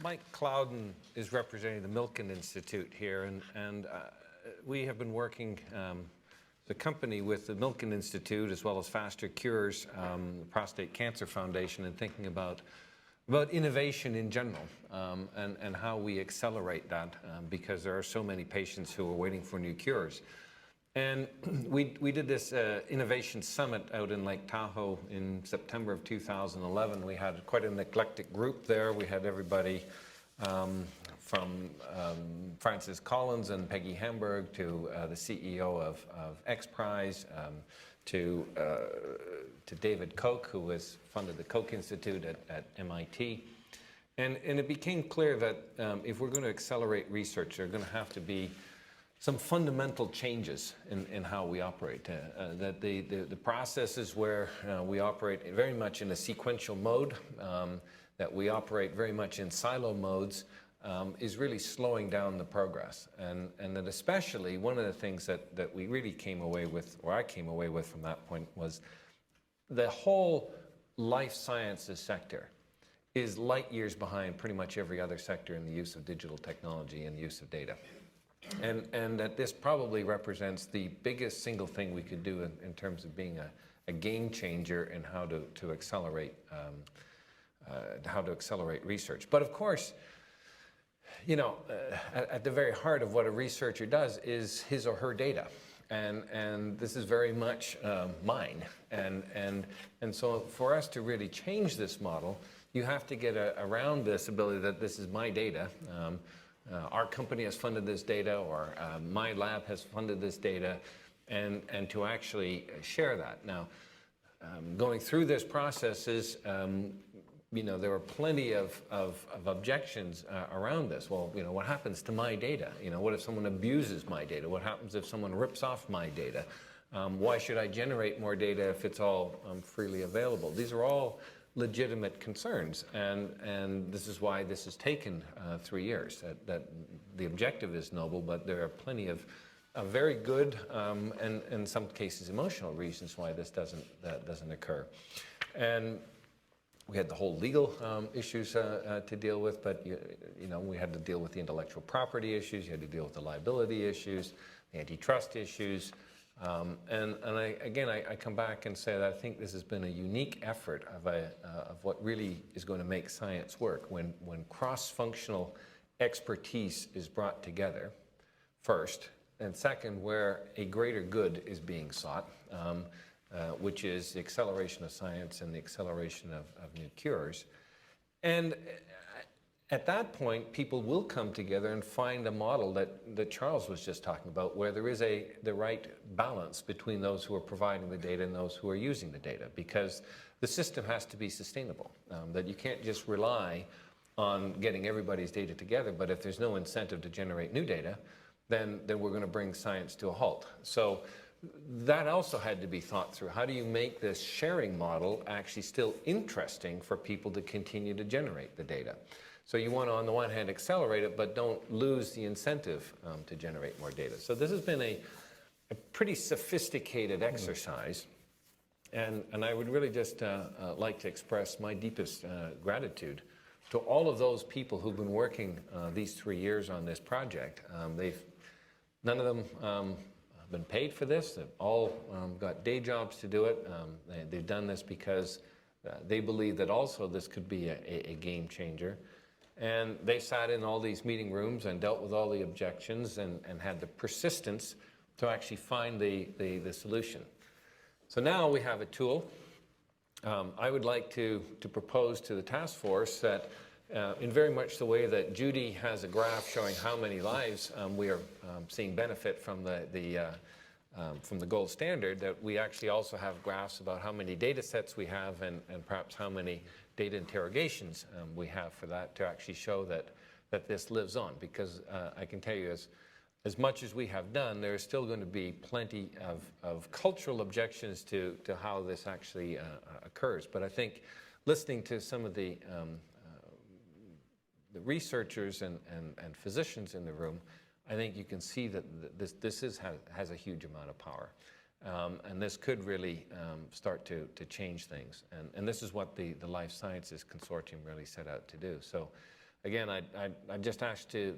Mike Clouden is representing the Milken Institute here, and we have been working, the company, with the Milken Institute as well as Faster Cures, the Prostate Cancer Foundation, and thinking about innovation in general, and how we accelerate that, because there are so many patients who are waiting for new cures. And we did this innovation summit out in Lake Tahoe in September of 2011. We had quite an eclectic group there. We had everybody from Francis Collins and Peggy Hamburg to the CEO of XPRIZE, to David Koch, who was funded the Koch Institute at MIT. And it became clear that if we're going to accelerate research, there are going to have to be some fundamental changes in how we operate. That the processes where we operate very much in a sequential mode, that we operate very much in silo modes, is really slowing down the progress. And that especially one of the things that we really came away with, or I came away with from that point, was the whole life sciences sector is light years behind pretty much every other sector in the use of digital technology and the use of data. And that this probably represents the biggest single thing we could do in terms of being a game changer in how to accelerate research. But of course, you know, at the very heart of what a researcher does is his or her data, and this is very much mine. And so for us to really change this model, you have to get around this ability that this is my data. Our company has funded this data, or my lab has funded this data, and to actually share that. Now, going through this process is, you know, there are plenty of objections around this. Well, you know, what happens to my data? You know, what if someone abuses my data? What happens if someone rips off my data? Why should I generate more data if it's all freely available? These are all legitimate concerns, and this is why this has taken 3 years. That the objective is noble, but there are plenty of very good and in some cases emotional reasons why this doesn't occur. And we had the whole legal issues to deal with, but you know, we had to deal with the intellectual property issues, you had to deal with the liability issues, the antitrust issues. And I come back and say that I think this has been a unique effort of what really is going to make science work when cross-functional expertise is brought together, first, and second, where a greater good is being sought, which is the acceleration of science and the acceleration of new cures. And at that point, people will come together and find a model that Charles was just talking about, where there is the right balance between those who are providing the data and those who are using the data, because the system has to be sustainable, that you can't just rely on getting everybody's data together, but if there's no incentive to generate new data, then we're going to bring science to a halt. So that also had to be thought through. How do you make this sharing model actually still interesting for people to continue to generate the data? So you want to, on the one hand, accelerate it, but don't lose the incentive to generate more data. So this has been a pretty sophisticated exercise, and I would really just like to express my deepest gratitude to all of those people who've been working these 3 years on this project. None of them have been paid for this. They've all got day jobs to do it. They've done this because they believe that also this could be a game changer. And they sat in all these meeting rooms and dealt with all the objections and had the persistence to actually find the solution. So now we have a tool. I would like to propose to the task force that in very much the way that Judy has a graph showing how many lives we are seeing benefit from the gold standard, that we actually also have graphs about how many data sets we have and perhaps how many data interrogations we have for that, to actually show that this lives on. Because I can tell you, as much as we have done, there's still going to be plenty of cultural objections to how this actually occurs. But I think listening to some of the researchers and physicians in the room, I think you can see that this has a huge amount of power. And this could really start to change things. And this is what the Life Sciences Consortium really set out to do. So again, I just asked to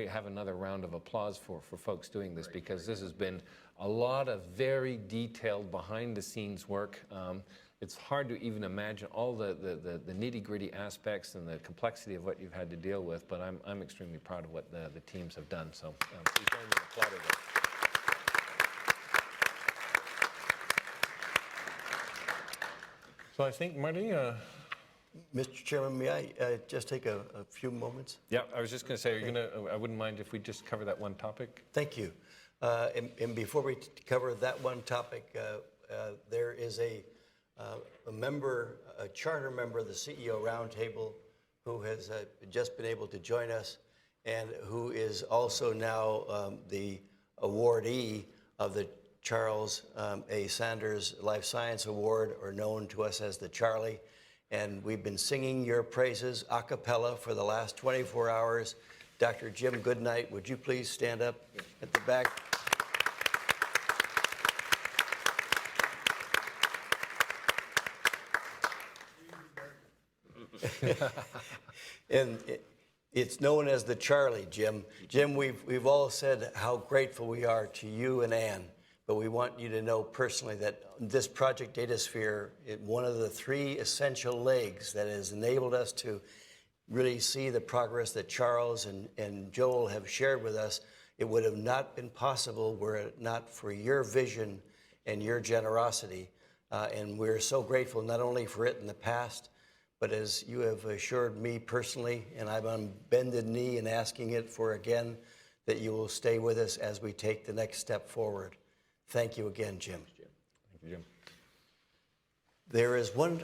have another round of applause for folks doing this, because this has been a lot of very detailed behind-the-scenes work. It's hard to even imagine all the nitty-gritty aspects and the complexity of what you've had to deal with, but I'm extremely proud of what the teams have done. So please join me in applauding them. So I think, Marty... Mr. Chairman, may I just take a few moments? Yeah, I was just going to say, I wouldn't mind if we just cover that one topic. Thank you. And before we cover that one topic, there is a charter member of the CEO Roundtable who has just been able to join us, and who is also now the awardee of the Charles A. Sanders Life Science Award, or known to us as the Charlie. And we've been singing your praises a cappella for the last 24 hours. Dr. Jim Goodnight, would you please stand up at the back? And it's known as the Charlie, Jim. Jim, we've all said how grateful we are to you and Ann, but we want you to know personally that this Project Datasphere is one of the 3 essential legs that has enabled us to really see the progress that Charles and Joel have shared with us. It would have not been possible were it not for your vision and your generosity. And we're so grateful not only for it in the past, but as you have assured me personally, and I'm on bended knee and asking it for again, that you will stay with us as we take the next step forward. Thank you again, Jim. Thank you, Jim. There is one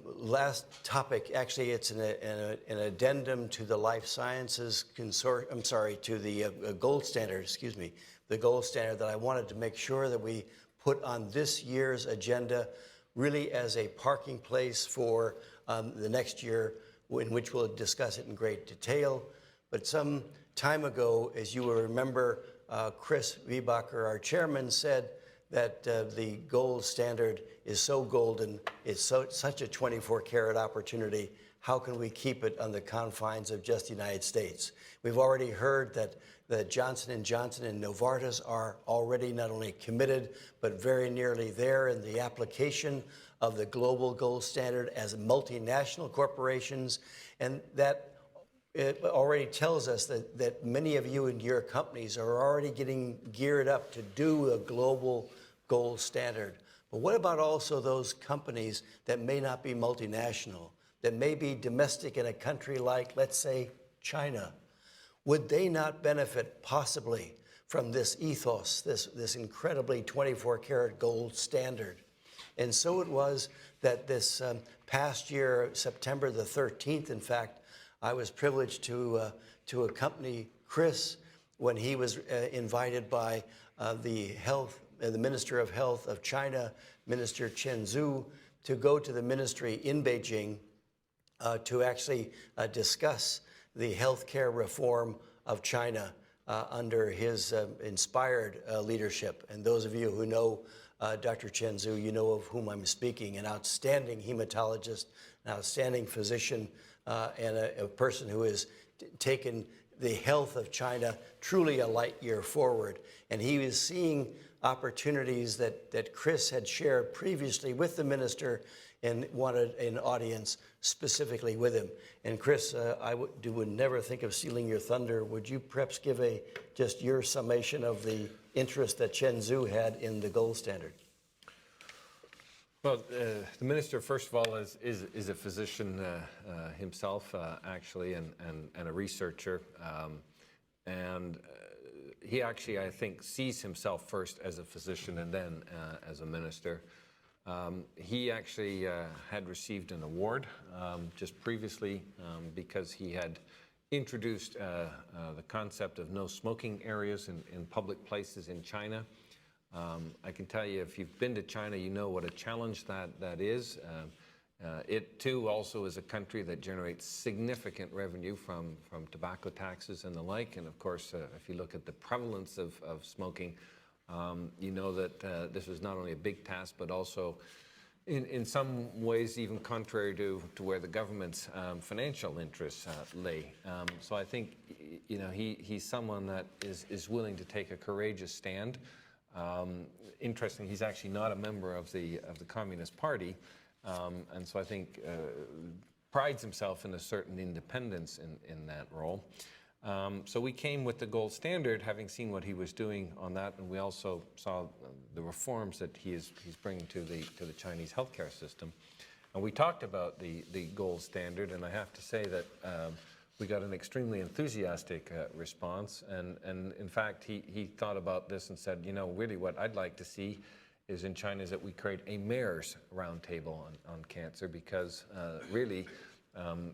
last topic. Actually, it's an addendum to the Life Sciences Consortium. I'm sorry, to the gold standard, excuse me, the gold standard that I wanted to make sure that we put on this year's agenda, really as a parking place for the next year, in which we'll discuss it in great detail. But some time ago, as you will remember, Chris Viehbacher, our chairman, said that the gold standard is so golden, it's such a 24-karat opportunity. How can we keep it on the confines of just the United States? We've already heard that Johnson & Johnson and Novartis are already not only committed, but very nearly there in the application of the global gold standard as multinational corporations. And that it already tells us that many of you and your companies are already getting geared up to do a global gold standard. But what about also those companies that may not be multinational, that may be domestic in a country like, let's say, China? Would they not benefit possibly from this ethos, this incredibly 24-karat gold standard? And so it was that this past year, September the 13th, in fact, I was privileged to accompany Chris when he was invited by the Minister of Health of China, Minister Chen Zhu, to go to the ministry in Beijing to actually discuss the healthcare reform of China under his inspired leadership. And those of you who know Dr. Chen Zhu, you know of whom I'm speaking, an outstanding hematologist, an outstanding physician, and a person who has taken the health of China truly a light year forward. And he is seeing opportunities that Chris had shared previously with the minister and wanted an audience specifically with him. And Chris, I would never think of stealing your thunder. Would you perhaps give just your summation of the interest that Chen Zhu had in the gold standard? Well, the minister, first of all, is a physician himself, actually, and a researcher. He actually, I think, sees himself first as a physician and then as a minister. He actually had received an award just previously because he had introduced the concept of no smoking areas in public places in China. I can tell you, if you've been to China, you know what a challenge that is. It, too, also is a country that generates significant revenue from tobacco taxes and the like. And, of course, if you look at the prevalence of smoking, you know that this was not only a big task, but also in some ways even contrary to where the government's financial interests lay. So I think, you know, he's someone that is willing to take a courageous stand. Interesting, he's actually not a member of the Communist Party, and so I think prides himself in a certain independence in that role. So we came with the gold standard, having seen what he was doing on that, and we also saw the reforms that he's bringing to the Chinese healthcare system. And we talked about the gold standard, and I have to say that we got an extremely enthusiastic response. And in fact, he thought about this and said, you know, really what I'd like to see is in China is that we create a mayor's roundtable on cancer, because really,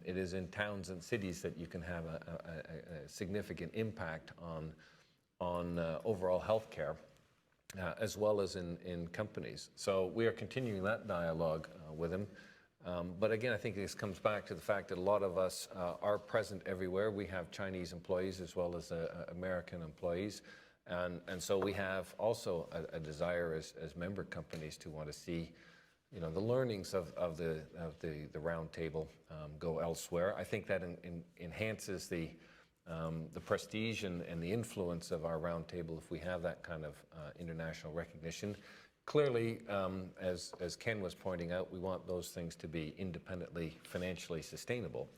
it is in towns and cities that you can have a significant impact on overall healthcare, as well as in companies. So we are continuing that dialogue with him. But again, I think this comes back to the fact that a lot of us are present everywhere. We have Chinese employees as well as American employees. And so we have also a desire as member companies to want to see, you know, the learnings of the round table go elsewhere. I think that enhances the prestige and the influence of our round table if we have that kind of international recognition. Clearly, as Ken was pointing out, we want those things to be independently financially sustainable.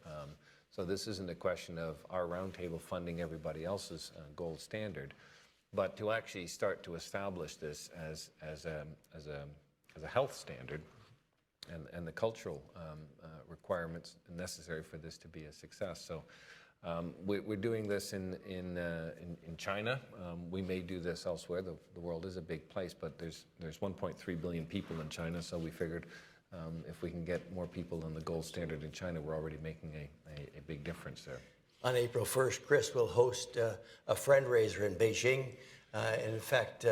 So this isn't a question of our roundtable funding everybody else's gold standard, but to actually start to establish this as a health standard and the cultural requirements necessary for this to be a success. So we're doing this in China. We may do this elsewhere. The world is a big place, but there's 1.3 billion people in China, so we figured if we can get more people on the gold standard in China, we're already making a big difference there. On April 1st, Chris will host a friend-raiser in Beijing. And in fact,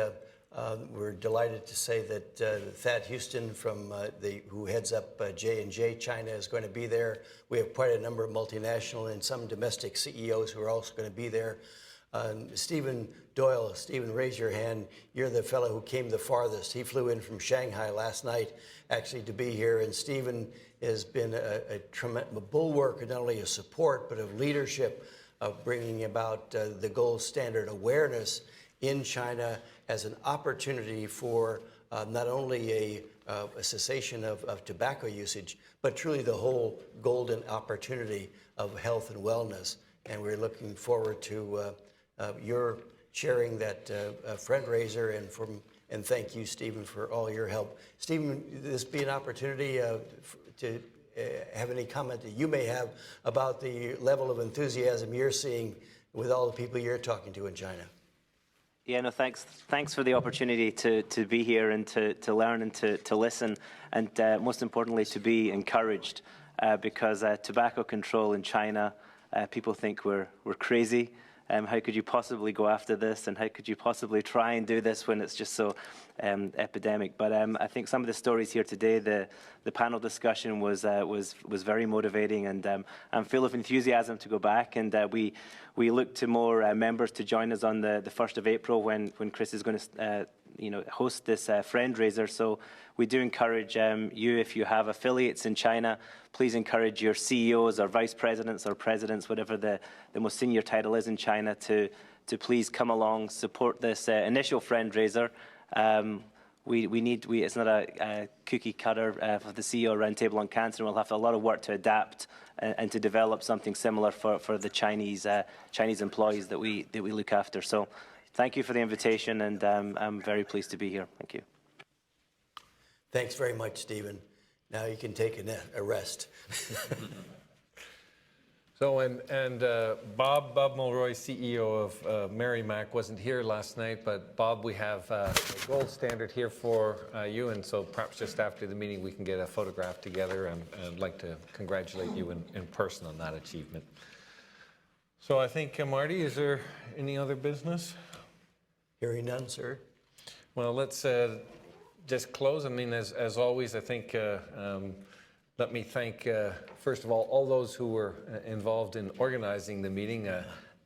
we're delighted to say that Thad Houston, who heads up J&J China, is going to be there. We have quite a number of multinational and some domestic CEOs who are also going to be there. Stephen Doyle, Stephen, raise your hand. You're the fellow who came the farthest. He flew in from Shanghai last night, actually, to be here. And Stephen has been a tremendous bulwark, not only of support, but of leadership, of bringing about the gold standard awareness in China as an opportunity for not only a cessation of tobacco usage, but truly the whole golden opportunity of health and wellness. And we're looking forward to your sharing that fundraiser, and thank you, Stephen, for all your help. Stephen, this be an opportunity to have any comment that you may have about the level of enthusiasm you're seeing with all the people you're talking to in China. Yeah, no, thanks for the opportunity to be here and to learn and to listen, and most importantly, to be encouraged, because tobacco control in China, people think we're crazy. How could you possibly go after this, and how could you possibly try and do this when it's just so epidemic? But I think some of the stories here today, the panel discussion was very motivating, and I'm full of enthusiasm to go back. And we look to more members to join us on the 1st of April when Chris is going to host this friend-raiser. So we do encourage you, if you have affiliates in China, please encourage your CEOs or vice presidents or presidents, whatever the most senior title is in China, to please come along, support this initial friend-raiser. It's not a cookie cutter for the CEO Roundtable on Cancer. We'll have a lot of work to adapt and to develop something similar for the Chinese employees that we look after. So thank you for the invitation, and I'm very pleased to be here. Thank you. Thanks very much, Stephen. Now you can take a rest. So, and Bob Mulroy, CEO of Merrimack, wasn't here last night, but Bob, we have a gold standard here for you, and so perhaps just after the meeting we can get a photograph together, and I'd like to congratulate you in person on that achievement. So I think, Marty, is there any other business? Hearing none, sir. Well, let's just close. I mean, as always, I think let me thank, first of all those who were involved in organizing the meeting.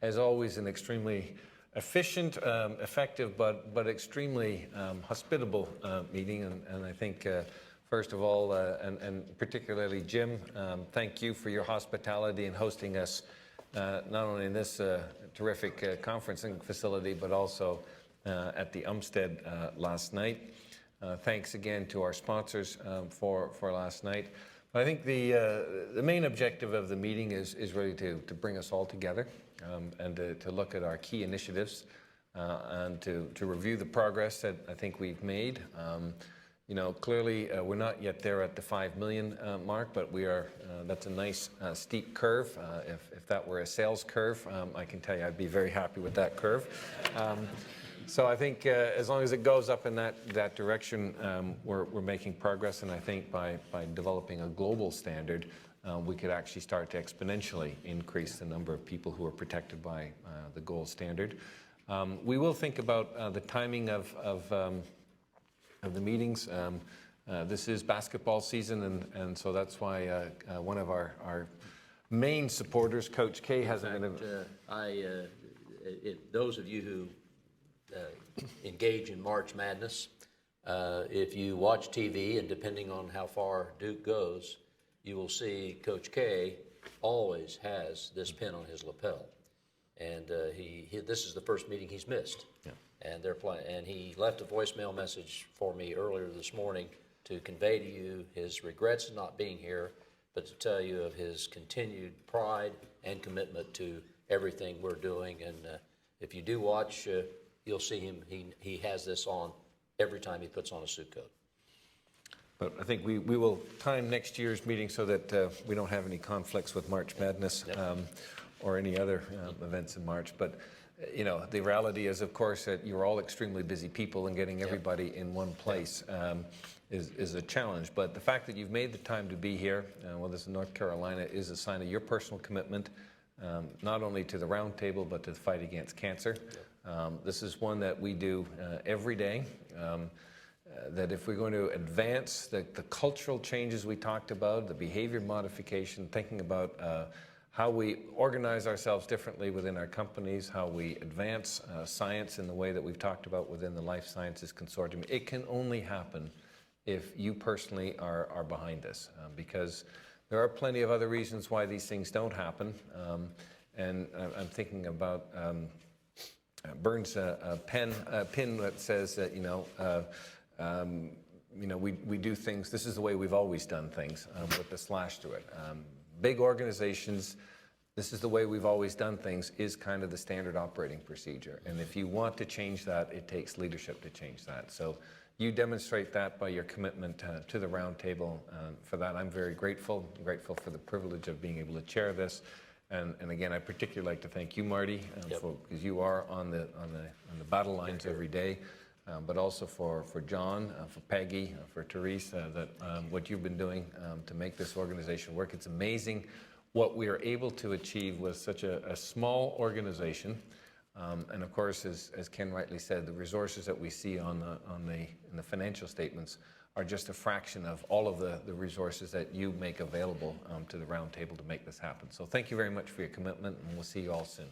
As always, an extremely efficient, effective, but extremely hospitable meeting. And I think First of all, and particularly Jim, thank you for your hospitality in hosting us, not only in this terrific conferencing facility, but also at the Umstead last night. Thanks again to our sponsors for last night. But I think the main objective of the meeting is really to bring us all together and to look at our key initiatives and to review the progress that I think we've made. You know, clearly we're not yet there at the 5 million mark, but we are. That's a nice steep curve. If that were a sales curve, I can tell you I'd be very happy with that curve. So I think as long as it goes up in that direction, we're making progress. And I think by developing a global standard, we could actually start to exponentially increase the number of people who are protected by the gold standard. We will think about the timing of the meetings. This is basketball season, and so that's why one of our main supporters, Coach K, hasn't been. Those of you who engage in March Madness, if you watch TV, and depending on how far Duke goes, you will see Coach K always has this pin on his lapel, and this is the first meeting he's missed. Yeah. And they're playing, and he left a voicemail message for me earlier this morning to convey to you his regrets of not being here, but to tell you of his continued pride and commitment to everything we're doing. And if you do watch, you'll see him. He has this on every time he puts on a suit coat. But I think we will time next year's meeting so that we don't have any conflicts with March Madness or any other events in March. But you know, the reality is, of course, that you're all extremely busy people, and getting everybody in one place is a challenge. But the fact that you've made the time to be here, whether it's in North Carolina, is a sign of your personal commitment, not only to the roundtable, but to the fight against cancer. This is one that we do every day. That if we're going to advance the cultural changes we talked about, the behavior modification, thinking about how we organize ourselves differently within our companies, how we advance science in the way that we've talked about within the Life Sciences Consortium, it can only happen if you personally are behind this, because there are plenty of other reasons why these things don't happen. And I'm thinking about Burns' pin that says that, we do things, this is the way we've always done things, with the slash to it. Big organizations, this is the way we've always done things, is kind of the standard operating procedure. And if you want to change that, it takes leadership to change that. So you demonstrate that by your commitment to the roundtable. For that, I'm very grateful. I'm grateful for the privilege of being able to chair this. And again, I particularly like to thank you, Marty, because you are on the battle lines every day. But also for John, for Peggy, for Therese, that what you've been doing to make this organization work. It's amazing what we are able to achieve with such a small organization. And of course, as Ken rightly said, the resources that we see in the financial statements are just a fraction of all of the resources that you make available to the roundtable to make this happen. So thank you very much for your commitment, and we'll see you all soon.